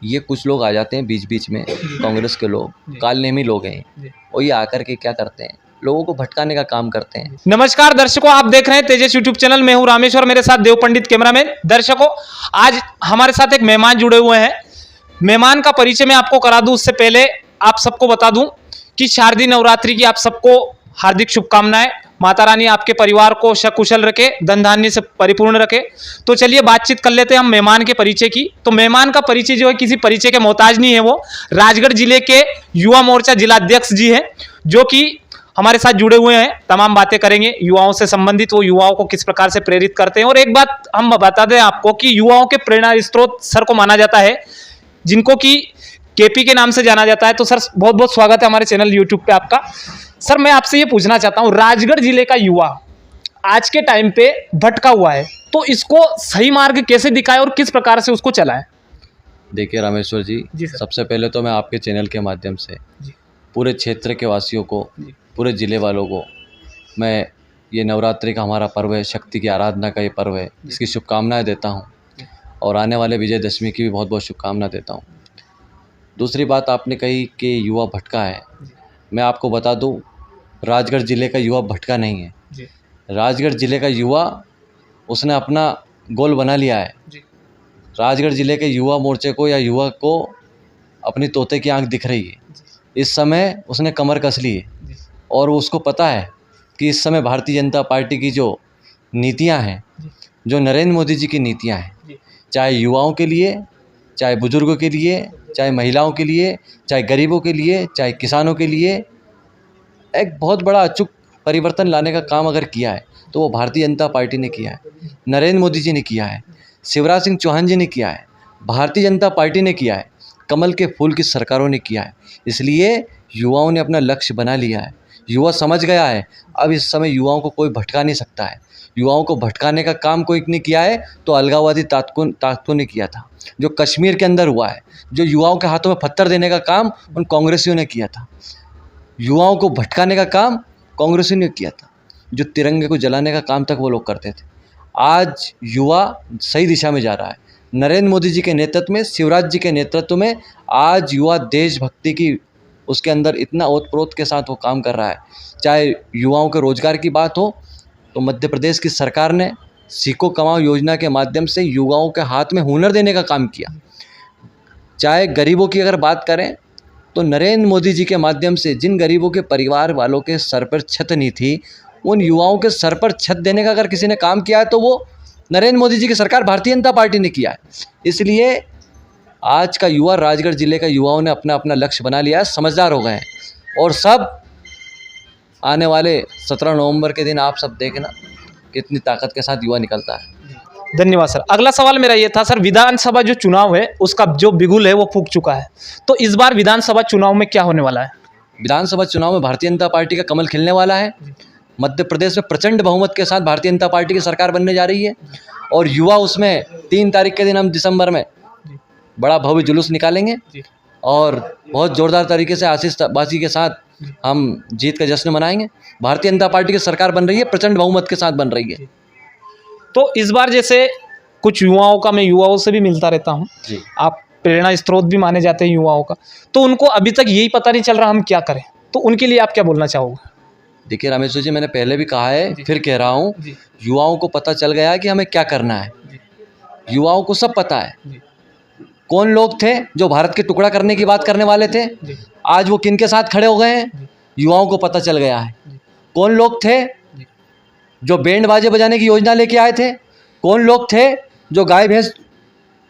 ये कुछ लोग आ जाते हैं बीच बीच में, कांग्रेस के लोग, कालनेमी लोग हैं, और ये आकर के क्या करते हैं, लोगों को भटकाने का काम करते हैं। नमस्कार दर्शकों, आप देख रहे हैं तेजस यूट्यूब चैनल। मैं हूं रामेश्वर, मेरे साथ देव पंडित कैमरामैन। दर्शकों, आज हमारे साथ एक मेहमान जुड़े हुए हैं। मेहमान का परिचय मैं आपको करा दूं, उससे पहले आप सबको बता दूं कि शारदीय नवरात्रि की आप सबको हार्दिक शुभकामनाएं। माता रानी आपके परिवार को सकुशल रखे, धन धान्य से परिपूर्ण रखे। तो चलिए बातचीत कर लेते हैं हम मेहमान के परिचय की। तो मेहमान का परिचय जो है किसी परिचय के मोहताज नहीं है, वो राजगढ़ जिले के युवा मोर्चा जिलाध्यक्ष जी हैं, जो कि हमारे साथ जुड़े हुए हैं। तमाम बातें करेंगे युवाओं से संबंधित, वो युवाओं को किस प्रकार से प्रेरित करते हैं। और एक बात हम बता दें आपको कि युवाओं के प्रेरणा स्रोत सर को माना जाता है, जिनको कि केपी के नाम से जाना जाता है। तो सर बहुत बहुत स्वागत है हमारे चैनल यूट्यूब पे आपका। सर मैं आपसे ये पूछना चाहता हूँ, राजगढ़ जिले का युवा आज के टाइम पे भटका हुआ है, तो इसको सही मार्ग कैसे दिखाए और किस प्रकार से उसको चलाए? देखिए रामेश्वर जी, सबसे पहले तो मैं आपके चैनल के माध्यम से पूरे क्षेत्र के वासियों को, पूरे ज़िले वालों को मैं ये नवरात्रि का हमारा पर्व है, शक्ति की आराधना का ये पर्व है, इसकी शुभकामनाएं देता हूँ। और आने वाले विजयदशमी की भी बहुत बहुत शुभकामनाएं देता हूँ। दूसरी बात आपने कही कि युवा भटका है, मैं आपको बता दूं, राजगढ़ ज़िले का युवा भटका नहीं है। राजगढ़ ज़िले का युवा उसने अपना गोल बना लिया है। राजगढ़ ज़िले के युवा मोर्चे को या युवा को अपनी तोते की आंख दिख रही है। इस समय उसने कमर कस ली है और उसको पता है कि इस समय भारतीय जनता पार्टी की जो नीतियां हैं, जो नरेंद्र मोदी जी की नीतियां हैं, चाहे युवाओं के लिए, चाहे बुजुर्गों के लिए, चाहे महिलाओं के लिए, चाहे गरीबों के लिए, चाहे किसानों के लिए, एक बहुत बड़ा अचूक परिवर्तन लाने का काम अगर किया है तो वो भारतीय जनता पार्टी ने किया है, नरेंद्र मोदी जी ने किया है, शिवराज सिंह चौहान जी ने किया है, भारतीय जनता पार्टी ने किया है, कमल के फूल की सरकारों ने किया है। इसलिए युवाओं ने अपना लक्ष्य बना लिया है। युवा समझ गया है, अब इस समय युवाओं को कोई भटका नहीं सकता है। युवाओं को भटकाने का काम कोई ने किया है तो अलगाववादी ताकतों ने किया था, जो कश्मीर के अंदर हुआ है। जो युवाओं के हाथों में पत्थर देने का काम उन कांग्रेसियों ने किया था। युवाओं को भटकाने का काम कांग्रेसियों ने किया था। जो तिरंगे को जलाने का काम तक वो लोग करते थे। आज युवा सही दिशा में जा रहा है। नरेंद्र मोदी जी के नेतृत्व में, शिवराज जी के नेतृत्व में आज युवा देशभक्ति की उसके अंदर इतना ओतप्रोत के साथ वो काम कर रहा है। चाहे युवाओं के रोजगार की बात हो तो मध्य प्रदेश की सरकार ने सीखो कमाओ योजना के माध्यम से युवाओं के हाथ में हुनर देने का काम किया। चाहे गरीबों की अगर बात करें तो नरेंद्र मोदी जी के माध्यम से जिन गरीबों के परिवार वालों के सर पर छत नहीं थी, उन युवाओं के सर पर छत देने का अगर किसी ने काम किया है तो वो नरेंद्र मोदी जी की सरकार भारतीय जनता पार्टी ने किया है। इसलिए आज का युवा, राजगढ़ जिले का युवाओं ने अपना अपना लक्ष्य बना लिया है, समझदार हो गए हैं। और सब आने वाले 17 नवंबर के दिन आप सब देखना कितनी ताकत के साथ युवा निकलता है। धन्यवाद सर। अगला सवाल मेरा ये था सर, विधानसभा जो चुनाव है उसका जो बिगुल है वो फूंक चुका है, तो इस बार विधानसभा चुनाव में क्या होने वाला है? विधानसभा चुनाव में भारतीय जनता पार्टी का कमल खिलने वाला है। मध्य प्रदेश में प्रचंड बहुमत के साथ भारतीय जनता पार्टी की सरकार बनने जा रही है। और युवा उसमें 3 तारीख के दिन हम दिसंबर में बड़ा भव्य जुलूस निकालेंगे और बहुत ज़ोरदार तरीके से आतिशबाजी के साथ हम जीत का जश्न मनाएंगे। भारतीय जनता पार्टी की सरकार बन रही है, प्रचंड बहुमत के साथ बन रही है। तो इस बार जैसे कुछ युवाओं का, मैं युवाओं से भी मिलता रहता हूँ, आप प्रेरणा स्रोत भी माने जाते हैं युवाओं का, तो उनको अभी तक यही पता नहीं चल रहा हम क्या करें, तो उनके लिए आप क्या बोलना चाहोगे? देखिए रामेश्वर जी, मैंने पहले भी कहा है, फिर कह रहा हूँ, युवाओं को पता चल गया है कि हमें क्या करना है। युवाओं को सब पता है कौन लोग थे जो भारत के टुकड़ा करने की बात करने वाले थे, आज वो किन के साथ खड़े हो गए हैं। युवाओं को पता चल गया है कौन लोग थे जो बैंड बाजे बजाने की योजना लेके आए थे, कौन लोग थे जो गाय भैंस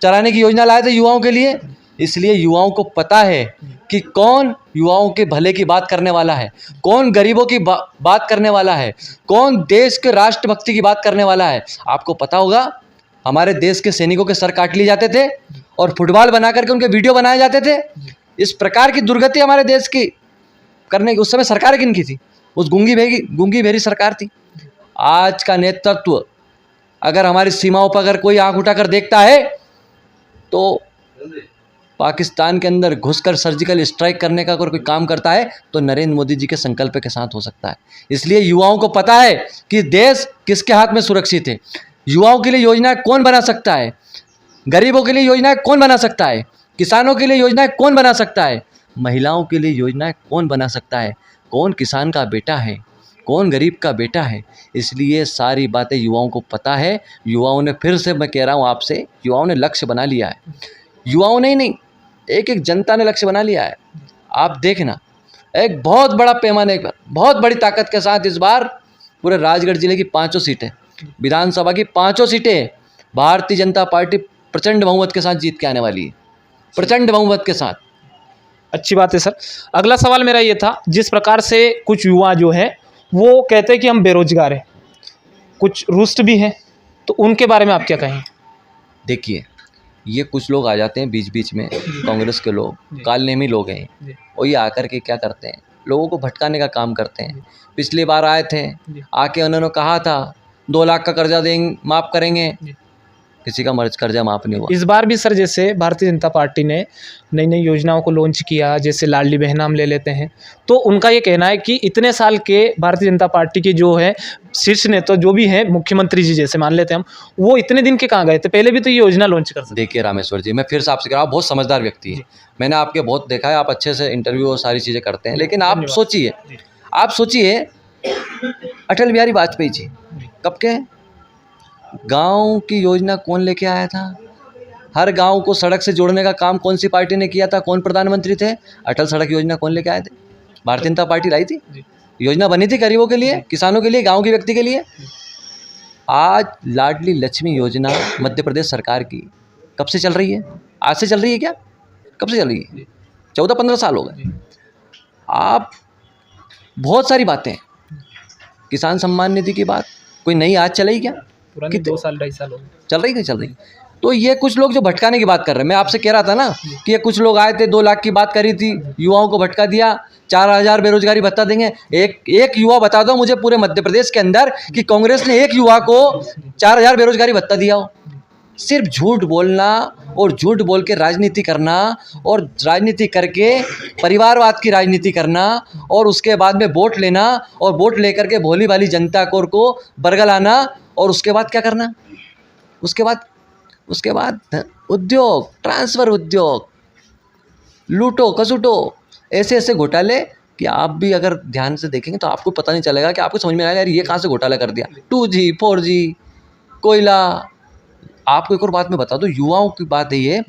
चराने की योजना लाए थे युवाओं के लिए। इसलिए युवाओं को पता है कि कौन युवाओं के भले की बात करने वाला है, कौन गरीबों की बात करने वाला है, कौन देश के राष्ट्रभक्ति की बात करने वाला है। आपको पता होगा हमारे देश के सैनिकों के सर काट लिए जाते थे और फुटबॉल बना करके उनके वीडियो बनाए जाते थे। इस प्रकार की दुर्गति हमारे देश की करने की उस समय सरकार किनकी थी? उस गूंगी भेरी सरकार थी। आज का नेतृत्व अगर हमारी सीमाओं पर अगर कोई आंख उठाकर देखता है तो पाकिस्तान के अंदर घुसकर सर्जिकल स्ट्राइक करने का अगर कोई काम करता है तो नरेंद्र मोदी जी के संकल्प के साथ हो सकता है। इसलिए युवाओं को पता है कि देश किसके हाथ में सुरक्षित है। युवाओं के लिए योजनाएं कौन बना सकता है, गरीबों के लिए योजनाएं कौन बना सकता है, किसानों के लिए योजनाएं कौन बना सकता है, महिलाओं के लिए योजनाएं कौन बना सकता है, कौन किसान का बेटा है, कौन गरीब का बेटा है। इसलिए सारी बातें युवाओं को पता है। युवाओं ने, फिर से मैं कह रहा हूँ आपसे, युवाओं ने लक्ष्य बना लिया है। युवाओं ने ही नहीं, एक एक जनता ने लक्ष्य बना लिया है। आप देखना, एक बहुत बड़ा पैमाने पर, बहुत बड़ी ताकत के साथ इस बार पूरे राजगढ़ जिले की 5 सीटें, विधानसभा की 5 सीटें भारतीय जनता पार्टी प्रचंड बहुमत के साथ जीत के आने वाली है, प्रचंड बहुमत के साथ। अच्छी बात है सर। अगला सवाल मेरा ये था, जिस प्रकार से कुछ युवा जो है वो कहते हैं कि हम बेरोजगार हैं, कुछ रुष्ट भी हैं, तो उनके बारे में आप क्या कहें? देखिए, ये कुछ लोग आ जाते हैं बीच बीच में, कांग्रेस के लोग, कालनेमी लोग हैं, और ये आकर के क्या करते हैं, लोगों को भटकाने का काम करते हैं। पिछली बार आए थे, आके उन्होंने कहा था 2 लाख का कर्जा देंगे, माफ़ करेंगे, किसी का मर्ज कर्जा माफ़ नहीं हुआ। इस बार भी सर जैसे भारतीय जनता पार्टी ने नई नई योजनाओं को लॉन्च किया, जैसे लाडली बहन हम ले लेते हैं, तो उनका ये कहना है कि इतने साल के भारतीय जनता पार्टी के जो है शीर्ष नेता जो भी हैं, मुख्यमंत्री जी जैसे मान लेते हैं हम, वो इतने दिन के कहाँ गए थे, पहले भी तो ये योजना लॉन्च कर सकते। देखिए रामेश्वर जी, मैं फिर से आपसे कह रहा हूँ, बहुत समझदार व्यक्ति है, मैंने आपके बहुत देखा है, आप अच्छे से इंटरव्यू और सारी चीज़ें करते हैं। लेकिन आप सोचिए अटल बिहारी वाजपेयी जी कब के, गांव की योजना कौन लेके आया था, हर गांव को सड़क से जोड़ने का काम कौन सी पार्टी ने किया था, कौन प्रधानमंत्री थे, अटल सड़क योजना कौन लेके आए थे, भारतीय जनता पार्टी लाई थी। योजना बनी थी गरीबों के लिए, किसानों के लिए, गांव के व्यक्ति के लिए। आज लाडली लक्ष्मी योजना मध्य प्रदेश सरकार की कब से चल रही है, आज से चल रही है क्या, कब से चल रही है, 14-15 साल हो गए। आप बहुत सारी बातें, किसान सम्मान निधि की बात कोई नई आज चलाई क्या, पुरानी 2 साल 2.5 साल हो गए, चल रही नहीं चल रही। तो ये कुछ लोग जो भटकाने की बात कर रहे हैं, मैं आपसे कह रहा था ना कि ये कुछ लोग आए थे, 2 लाख की बात करी थी, युवाओं को भटका दिया, 4,000 बेरोजगारी भत्ता देंगे। एक युवा बता दो मुझे पूरे मध्य प्रदेश के अंदर कि कांग्रेस ने एक युवा को 4,000 बेरोजगारी भत्ता दिया हो। सिर्फ झूठ बोलना और झूठ बोल के राजनीति करना, और राजनीति करके परिवारवाद की राजनीति करना, और उसके बाद में वोट लेना, और वोट लेकर के भोली भाली जनता को बरगलाना, और उसके बाद क्या करना, उसके बाद उद्योग, ट्रांसफ़र उद्योग, लूटो खसूटो, ऐसे ऐसे घोटाले कि आप भी अगर ध्यान से देखेंगे तो आपको पता नहीं चलेगा, कि आपको समझ में आएगा यार ये कहाँ से घोटाला कर दिया। 2G 4G कोयला। आपको एक और बात मैं बता दूं, युवाओं की बात है ये,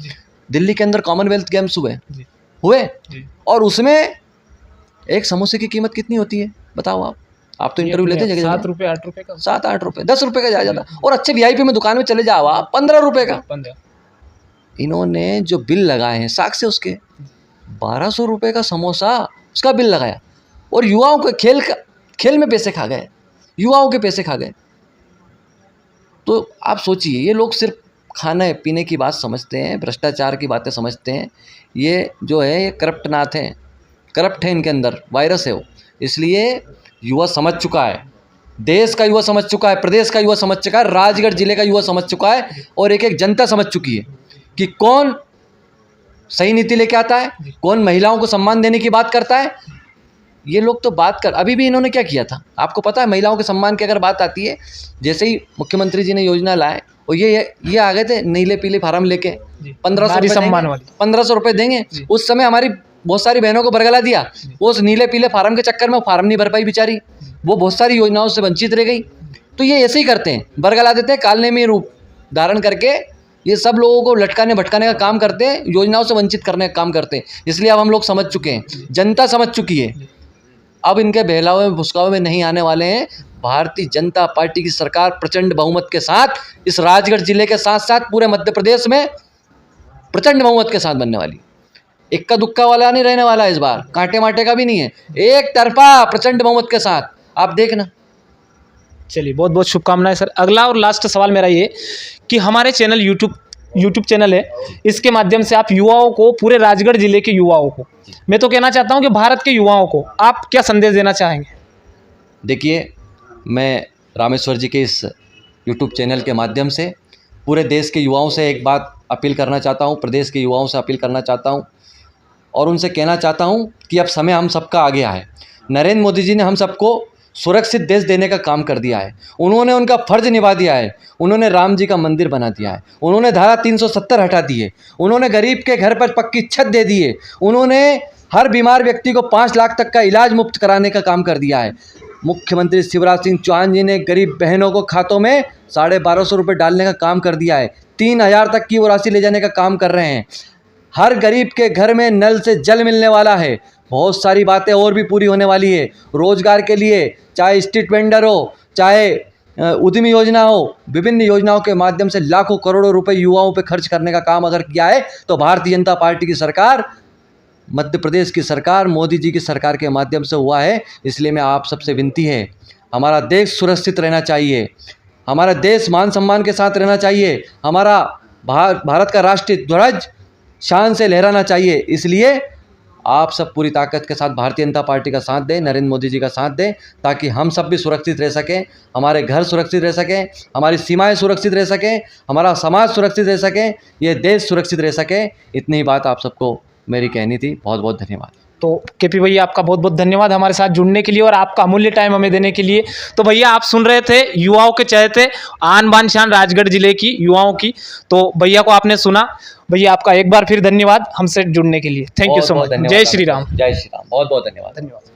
दिल्ली के अंदर कॉमनवेल्थ गेम्स हुए और उसमें एक समोसे की कीमत कितनी होती है बताओ आप तो इंटरव्यू लेते हैं जगह 7 रुपये 8 रुपये का, 7-8 रुपये 10 रुपये का जाता, और अच्छे VIP में दुकान में चले जाओ आप 15 रुपये का। इन्होंने जो बिल लगाए हैं साख से उसके 1200 रुपये का समोसा उसका बिल लगाया, और युवाओं के खेल में पैसे खा गए, युवाओं के पैसे खा गए। तो आप सोचिए, ये लोग सिर्फ खाने पीने की बात समझते हैं, भ्रष्टाचार की बातें समझते हैं। ये जो है ये करप्ट नाथ हैं, करप्ट है, इनके अंदर वायरस है वो। इसलिए युवा समझ चुका है, देश का युवा समझ चुका है, प्रदेश का युवा समझ चुका है, राजगढ़ जिले का युवा समझ चुका है, और एक एक जनता समझ चुकी है कि कौन सही नीति लेके आता है, कौन महिलाओं को सम्मान देने की बात करता है। ये लोग तो बात कर, अभी भी इन्होंने क्या किया था आपको पता है, महिलाओं के सम्मान की अगर बात आती है, जैसे ही मुख्यमंत्री जी ने योजना लाए और ये आ गए थे नीले पीले फार्म लेके 1500 रुपये देंगे। उस समय हमारी बहुत सारी बहनों को बरगला दिया, वो उस नीले पीले फार्म के चक्कर में फार्म नहीं भर पाई बेचारी, वो बहुत सारी योजनाओं से वंचित रह गई। तो ये ऐसे ही करते हैं, बरगला देते हैं, कालने में रूप धारण करके ये सब लोगों को लटकाने भटकाने का काम करते हैं, योजनाओं से वंचित करने का काम करते हैं। इसलिए अब हम लोग समझ चुके हैं, जनता समझ चुकी है, अब इनके बहलावे में भुसकावे में नहीं आने वाले हैं। भारतीय जनता पार्टी की सरकार प्रचंड बहुमत के साथ इस राजगढ़ जिले के साथ साथ पूरे मध्य प्रदेश में प्रचंड बहुमत के साथ बनने वाली, इक्का दुक्का वाला नहीं रहने वाला, इस बार कांटे माटे का भी नहीं है, एक तरफा प्रचंड बहुमत के साथ, आप देखना। चलिए बहुत बहुत शुभकामनाएं सर। अगला और लास्ट सवाल मेरा ये कि हमारे चैनल यूट्यूब चैनल है, इसके माध्यम से आप युवाओं को, पूरे राजगढ़ जिले के युवाओं को, मैं तो कहना चाहता हूं कि भारत के युवाओं को आप क्या संदेश देना चाहेंगे? देखिए, मैं रामेश्वर जी के इस यूट्यूब चैनल के माध्यम से पूरे देश के युवाओं से एक बात अपील करना चाहता हूं, प्रदेश के युवाओं से अपील करना चाहता हूं, और उनसे कहना चाहता हूं कि अब समय हम सबका आ गया है। नरेंद्र मोदी जी ने हम सबको सुरक्षित देश देने का काम कर दिया है। उन्होंने उनका फर्ज निभा दिया है। उन्होंने राम जी का मंदिर बना दिया है। उन्होंने धारा 370 हटा दी है। उन्होंने गरीब के घर पर पक्की छत दे दी है। उन्होंने हर बीमार व्यक्ति को 5 लाख तक का इलाज मुफ्त कराने का काम कर दिया है। मुख्यमंत्री शिवराज सिंह चौहान जी ने गरीब बहनों को खातों में 1250 रुपये डालने का काम कर दिया है। 3000 तक की वो राशि ले जाने का काम कर रहे हैं। हर गरीब के घर में नल से जल मिलने वाला है। बहुत सारी बातें और भी पूरी होने वाली है। रोजगार के लिए चाहे स्ट्रीट वेंडर हो, चाहे उद्यमी योजना हो, विभिन्न योजनाओं के माध्यम से लाखों करोड़ों रुपए युवाओं पे खर्च करने का काम अगर किया है तो भारतीय जनता पार्टी की सरकार, मध्य प्रदेश की सरकार, मोदी जी की सरकार के माध्यम से हुआ है। इसलिए मैं आप सबसे विनती है, हमारा देश सुरक्षित रहना चाहिए, हमारा देश मान सम्मान के साथ रहना चाहिए, हमारा भारत का राष्ट्रीय ध्वज शान से लहराना चाहिए। इसलिए आप सब पूरी ताकत के साथ भारतीय जनता पार्टी का साथ दें, नरेंद्र मोदी जी का साथ दें, ताकि हम सब भी सुरक्षित रह सकें, हमारे घर सुरक्षित रह सकें, हमारी सीमाएं सुरक्षित रह सकें, हमारा समाज सुरक्षित रह सकें, ये देश सुरक्षित रह सके। इतनी ही बात आप सबको मेरी कहनी थी। बहुत बहुत धन्यवाद। तो केपी भैया आपका बहुत बहुत धन्यवाद हमारे साथ जुड़ने के लिए और आपका अमूल्य टाइम हमें देने के लिए। तो भैया आप सुन रहे थे युवाओं के चहेते आन बान शान राजगढ़ जिले की युवाओं की। तो भैया को आपने सुना। भैया आपका एक बार फिर धन्यवाद हमसे जुड़ने के लिए। Thank you so much. जय श्री राम। जय श्री राम। बहुत बहुत धन्यवाद। धन्यवाद।